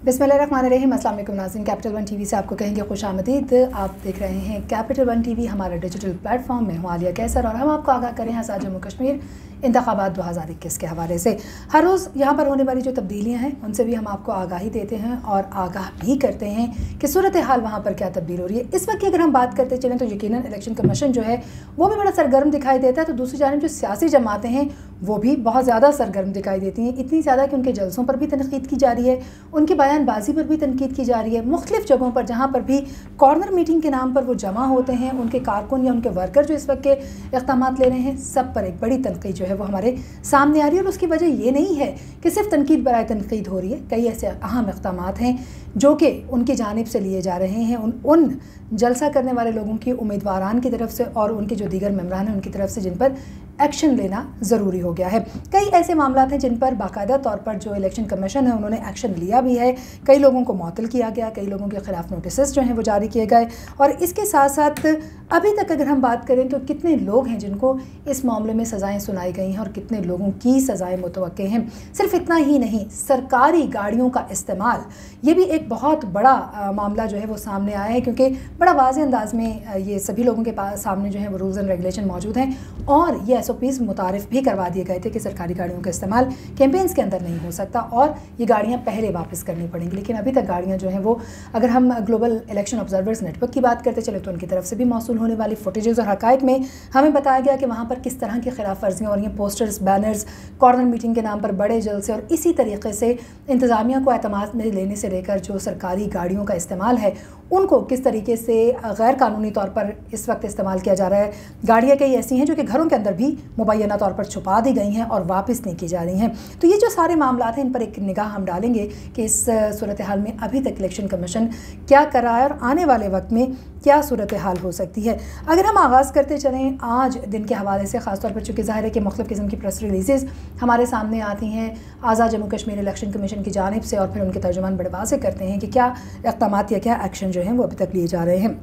बिस्मिल्लाहिर्रहमानिर्रहीम। अस्सलाम वालेकुम नाज़रीन, कैपिटल वन टीवी से आपको कहेंगे खुशामदीद। आप देख रहे हैं कैपिटल वन टीवी, हमारा डिजिटल प्लेटफॉर्म। मैं हूँ आलिया कैसर और हम आपको आगाह करें आज़ाद जम्मू कश्मीर इंतखाबात 2021 के हवाले से। हर रोज़ यहाँ पर होने वाली जो तब्दीलियाँ हैं उनसे भी हम आपको आगाही देते हैं और आगाह भी करते हैं कि सूरत हाल वहाँ पर क्या तब्दील हो रही है। इस वक्त की अगर हम बात करते चलें तो यकीनन इलेक्शन कमीशन जो है वो भी बड़ा सरगर्म दिखाई देता है, तो दूसरी जानिब जो सियासी जमातें हैं वो भी बहुत ज़्यादा सरगर्म दिखाई देती हैं। इतनी ज़्यादा कि उनके जलसों पर भी तनकीद की जा रही है, उनकी बयानबाजी पर भी तनकीद की जा रही है। मुख्तलिफ़ जगहों पर जहाँ पर भी कॉर्नर मीटिंग के नाम पर वो जमा होते हैं, उनके कारकुन या उनके वर्कर जो इस वक्त के इक़दाम ले रहे हैं, सब पर एक बड़ी तनकीद जो है वो हमारे सामने आ रही है। और उसकी वजह ये नहीं है कि सिर्फ तनकीद बराए तनकीद हो रही है, कई ऐसे अहम इक़दाम हैं जो कि उनकी जानिब से लिए जा रहे हैं, उन जलसा करने वाले लोगों की उम्मीदवारान की तरफ से और उनके जो दीगर मेम्बरान हैं उनकी तरफ से, जिन पर एक्शन लेना ज़रूरी हो गया है। कई ऐसे मामला हैं जिन पर बाकायदा तौर पर जो इलेक्शन कमीशन है उन्होंने एक्शन लिया भी है। कई लोगों को मुअत्तल किया गया, कई लोगों के ख़िलाफ़ नोटिस जो हैं वो जारी किए गए। और इसके साथ साथ अभी तक अगर हम बात करें तो कितने लोग हैं जिनको इस मामले में सज़ाएँ सुनाई गई हैं और कितने लोगों की सज़ाएँ मुतवक्के हैं। सिर्फ इतना ही नहीं, सरकारी गाड़ियों का इस्तेमाल, ये भी एक बहुत बड़ा मामला जो है वो सामने आया है, क्योंकि बड़ा वाज़ेह अंदाज में ये सभी लोगों के पास सामने जो है वो रूल्स एंड रेगुलेशन मौजूद हैं और ये SOPs मुतारिफ भी करवा दिए गए थे कि सरकारी गाड़ियों का इस्तेमाल कैंपेन्स के अंदर नहीं हो सकता और ये गाड़ियाँ पहले वापस करनी पड़ेंगी। लेकिन अभी तक गाड़ियाँ जो हैं वो, अगर हम ग्लोबल इलेक्शन ऑब्जर्वर्स नेटवर्क की बात करते चले तो उनकी तरफ से भी मौसूल होने वाली फुटेजेस और हक़ाइक़ में हमें बताया गया कि वहाँ पर किस तरह की खिलाफ वर्जियाँ और ये पोस्टर्स, बैनर्स, कॉर्नर मीटिंग के नाम पर बड़े जलसे और इसी तरीके से इंतज़ामिया को एतमाद में लेने से लेकर जो सरकारी गाड़ियों का इस्तेमाल है उनको किस तरीके से गैर कानूनी तौर पर इस वक्त इस्तेमाल किया जा रहा है। गाड़ियाँ कई ऐसी हैं जो कि घरों के अंदर भी मुबैना तौर पर छुपा दी गई हैं और वापस नहीं की जा रही हैं। तो ये जो सारे मामला हैं इन पर एक निगाह हम डालेंगे कि इस सूरत हाल में अभी तक इलेक्शन कमीशन क्या कर रहा है और आने वाले वक्त में क्या सूरत हाल हो सकती है। अगर हम आगाज़ करते चलें आज दिन के हवाले से, ख़ासतौर पर चूँकि ज़ाहिर है कि मुख्तलिफ़ किस्म की प्रेस रिलीज़ हमारे सामने आती हैं आज़ाद जम्मू कश्मीर इलेक्शन कमीशन की जानिब से और फिर उनके तर्जुमान बड़े वाज़ेह करते हैं कि क्या इक़दाम या क्या एक्शन जो हैं वो अभी तक लिए जा रहे हैं।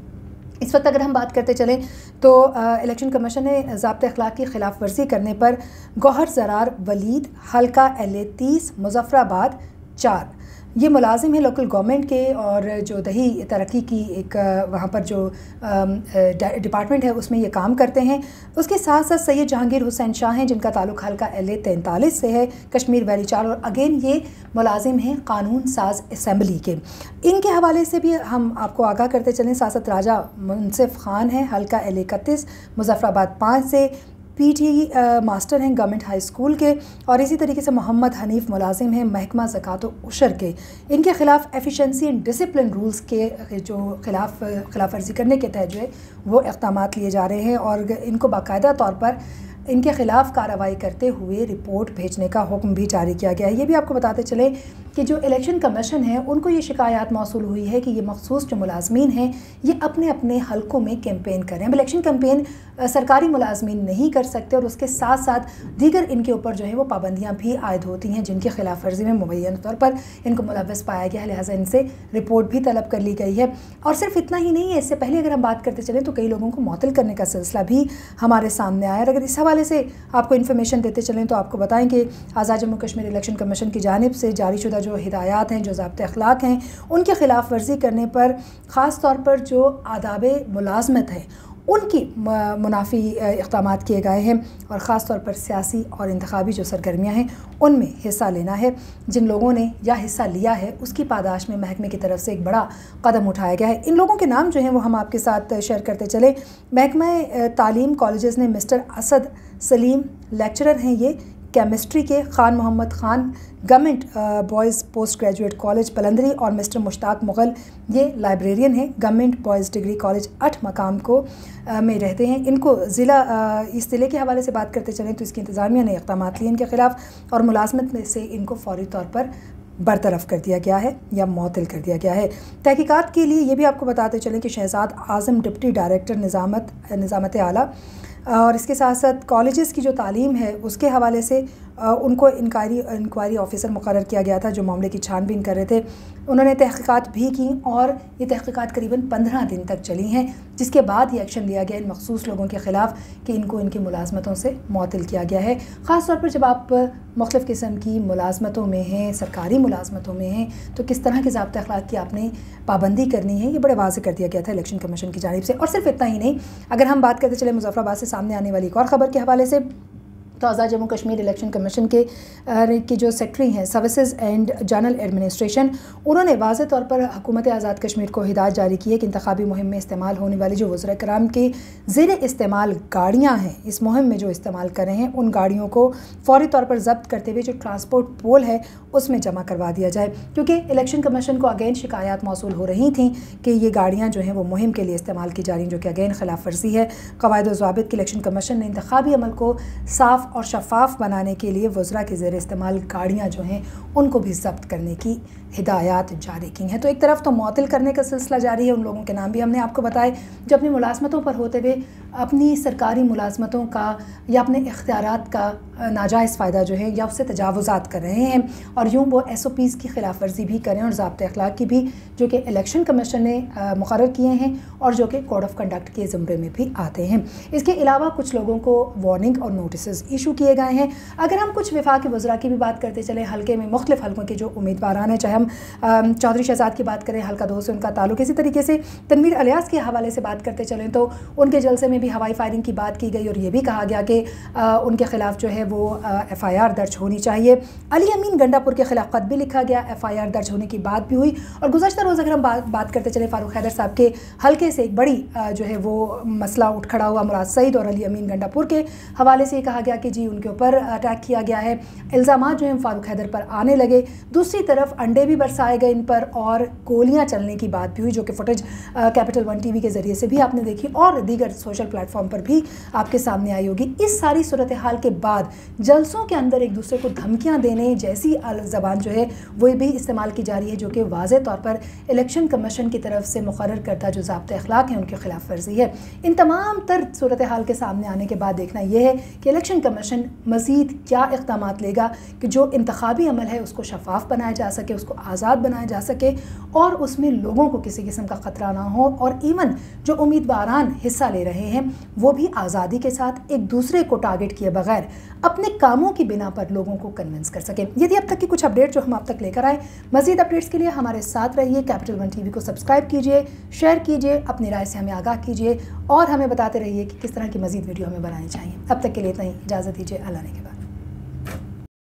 इस वक्त अगर हम बात करते चलें तो इलेक्शन कमीशन ने ज़ाब्ते अखलाक की खिलाफ वर्जी करने पर गौहर ज़रार वलीद, हल्का LA 30, मुज़फ़्फ़राबाद 4 ये मुलाजिम है लोकल गवर्नमेंट के और जो दही तरक्की की एक वहाँ पर जो डिपार्टमेंट है उसमें ये काम करते हैं। उसके साथ साथ सैयद जहांगीर हुसैन शाह हैं जिनका ताल्लुक़ हल्का LA 43 से है, कश्मीर वैली 4 और अगेन ये मुलाजिम हैं कानून साज असम्बली के। इनके हवाले से भी हम आपको आगाह करते चलें। साथ साथ राजा मुनसिफ खान है हल्का LA 31, मुज़फ़्फ़राबाद 5 से, PT मास्टर हैं गवर्नमेंट हाई स्कूल के और इसी तरीके से मोहम्मद हनीफ मुलाजिम हैं महकमा ज़कात व उशर के। इनके ख़िलाफ़ एफिशिएंसी एंड डिसिप्लिन रूल्स के जो खिलाफ वर्जी करने के तहत जो है वो इक़दाम लिए जा रहे हैं और इनको बाकायदा तौर पर इनके ख़िलाफ़ कार्रवाई करते हुए रिपोर्ट भेजने का हुक्म भी जारी किया गया है। ये भी आपको बताते चले कि जो इलेक्शन कमीशन है उनको ये शिकायत मौसूल हुई है कि ये मखसूस जो मुलाजमीन हैं ये अपने अपने हलकों में कैंपेन करें। अब इलेक्शन कैंपेन सरकारी मुलाजमीन नहीं कर सकते और उसके साथ साथ दीगर इनके ऊपर जो है वो पाबंदियाँ भी आयद होती हैं जिनकी खिलाफ वर्जी में मुबैना तौर पर इनको मुलव्वस पाया गया है, लिहाजा इनसे रिपोर्ट भी तलब कर ली गई है। और सिर्फ इतना ही नहीं है, इससे पहले अगर हम बात करते चलें तो कई लोगों को मुअत्तल करने का सिलसिला भी हमारे सामने आया। अगर इस हवाले से आपको इन्फॉर्मेशन देते चलें तो आपको बताएं कि आज़ाद जम्मू कश्मीर इलेक्शन कमीशन की जानिब से जारी शुदा जो हिदायत हैं, जो ज़ाब्ते अखलाक हैं, उनकी खिलाफ वर्जी करने पर ख़ास तौर पर जो आदाब मुलाजमत हैं उनकी मुनाफी इक़दाम किए गए हैं और ख़ास तौर पर सियासी और इंतखाबी जो सरगर्मियाँ हैं उनमें हिस्सा लेना है। जिन लोगों ने या हिस्सा लिया है उसकी पादाश में महकमे की तरफ से एक बड़ा कदम उठाया गया है। इन लोगों के नाम जो हैं वो हम आपके साथ शेयर करते चले। महकमा तालीम कॉलेजेस ने मिस्टर असद सलीम लेक्चरर हैं ये केमिस्ट्री के, Khan Mohammad Khan government boys post graduate college Palandri और मिस्टर मुश्ताक मुग़ल ये लाइब्रेरियन हैं गवर्नमेंट बॉयज़ डिग्री कॉलेज 8 मकाम को में रहते हैं। इनको ज़िला इस ज़िले के हवाले से बात करते चलें तो इसकी इंतज़ामिया ने इक़दाम लिए इनके ख़िलाफ़ और मुलाज़मत में से इनको फ़ौरी तौर पर बरतरफ़ कर दिया गया है या मुअत्तल कर दिया गया है। तहकीकात के लिए ये भी आपको बताते चलें कि शहजाद आज़म डिप्टी डायरेक्टर निज़ामत आला और इसके साथ साथ कॉलेजेस की जो तालीम है उसके हवाले से उनको इंक्वायरी ऑफिसर मुकर्रर किया गया था जो मामले की छानबीन कर रहे थे। उन्होंने तहक़ीक़ात भी की और ये तहक़ीक़ात करीबन 15 दिन तक चली हैं, जिसके बाद ये एक्शन लिया गया इन मखसूस लोगों के ख़िलाफ़ कि इनको इनकी मुलाज़मतों से मुअत्तल किया गया है। ख़ास तौर पर जब आप मुख्तलिफ़ किस्म की मुलाज़मतों में हैं, सरकारी मुलाज़मतों में हैं, तो किस तरह के ज़ाब्ते अख़लाक़ की आपने पाबंदी करनी है, ये बड़े वाज़ेह कर दिया गया था इलेक्शन कमीशन की जानिब से। और सिर्फ इतना ही नहीं, अगर हम बात करते चले मुज़फ़्फ़राबाद से सामने आने वाली एक और ख़बर के हवाले से, तो आज़ाद जम्मू कश्मीर इलेक्शन कमीशन के जो सेक्रेटरी हैं सर्विसेज एंड जनरल एडमिनिस्ट्रेशन, उन्होंने वाज़ेह तौर पर हुकूमत आज़ाद कश्मीर को हिदायत जारी की है कि इंतखाबी मुहिम में इस्तेमाल होने वाली जो वज़ीर कराम के ज़ेर इस्तेमाल गाड़ियाँ हैं, इस मुहिम में जो इस्तेमाल कर रहे हैं, उन गाड़ियों को फ़ौरी तौर पर ज़ब्त करते हुए जो ट्रांसपोर्ट पोल है उसमें जमा करवा दिया जाए, क्योंकि इलेक्शन कमीशन को अगेन शिकायत मौसूल हो रही थी कि ये गाड़ियाँ जो हैं वो मुहिम के लिए इस्तेमाल की जा रही हैं, जो कि अगेन खिलाफ वर्जी है क़वाइद व ज़वाबित की। इलेक्शन कमीशन ने इंतखाबी अमल को साफ़ और शफाफ बनाने के लिए वज़रा के ज़ेर इस्तेमाल गाड़ियाँ जो हैं उनको भी ज़ब्त करने की हिदायत जारी की हैं। तो एक तरफ तो मुअत्तल करने का सिलसिला जारी है, उन लोगों के नाम भी हमने आपको बताए जो अपनी मुलाज़मतों पर होते हुए अपनी सरकारी मुलाज़मतों का या अपने इख्तियारात का नाजायज़ फ़ायदा जो है या उससे तजावुज़ात कर रहे हैं, और यूँ वो SOPs की खिलाफ वर्जी भी करें और ज़ाब्ते अख़लाक़ की भी, जो कि इलेक्शन कमीशन ने मुकर्रर किए हैं और जो कि कोड ऑफ कंडक्ट के ज़ुमरे में भी आते हैं। इसके अलावा कुछ लोगों को वार्निंग और नोटिस इशू किए गए हैं। अगर हम कुछ वफाकी वज़रा की भी बात करते चलें, हल्के में मुख्तलिफ़ हल्कों के जो उम्मीदवारान हैं, चाहे हम चौधरी शहजाद की बात करें, हल्का 2 से उनका ताल्लुक, इसी तरीके से तनवीर अलियास के हवाले से बात करते चलें तो उनके जलसे में भी हवाई फायरिंग की बात की गई और ये भी कहा गया कि उनके ख़िलाफ़ जो है वो FIR दर्ज होनी चाहिए। अली अमीन गंडापुर के ख़िलाफ़ ख़त भी लिखा गया, FIR दर्ज होने की बात भी हुई। और गुज़श्ता रोज़ अगर हम बात करते चले फ़ारूक हैदर साहब के हल्के से एक बड़ी जो है वो मसला उठ खड़ा हुआ मुराद सईद और अली अमीन गंडापुर के हवाले से कहा गया कि जी उनके ऊपर अटैक किया गया है, इल्ज़ामात जो हैं फ़ारूक हैदर पर आने लगे। दूसरी तरफ अंडे भी बरसाए गए इन पर और गोलियाँ चलने की बात भी हुई, जो कि फुटेज कैपिटल 1 TV के ज़रिए से भी आपने देखी और दीगर सोशल प्लेटफॉर्म पर भी आपके सामने आई होगी। इस सारी सूरत हाल के बाद जलसों के अंदर एक दूसरे को धमकियाँ देने जैसी ज़बान जो है वो भी इस्तेमाल की जा रही है, जो कि वाज़ेह तौर पर इलेक्शन कमीशन की तरफ से मुकर्रर करदा जो ज़ाब्ते अख़लाक़ हैं उनके खिलाफ वर्जी है। इन तमाम तर सूरत हाल के सामने आने के बाद देखना यह है कि इलेक्शन कमीशन मज़ीद क्या इक़दामात लेगा कि जो इंतखाबी अमल है उसको शफाफ बनाया जा सके, उसको आज़ाद बनाया जा सके और उसमें लोगों को किसी किस्म का ख़तरा ना हो, और इवन जो उम्मीदवारान हिस्सा ले रहे हैं वो भी आज़ादी के साथ एक दूसरे को टारगेट किए बगैर अपने कामों की बिना पर लोगों को कन्विंस कर सके। यदि अब तक की कुछ अपडेट जो हम आप तक लेकर आए, मज़ीद अपडेट्स के लिए हमारे साथ रहिए। कैपिटल 1 TV को सब्सक्राइब कीजिए, शेयर कीजिए, अपनी राय से हमें आगाह कीजिए और हमें बताते रहिए कि किस तरह की मज़ीद वीडियो हमें बनानी चाहिए। अब तक के लिए इतना ही, इजाज़त दीजिए, अल्लाह ने के बाद।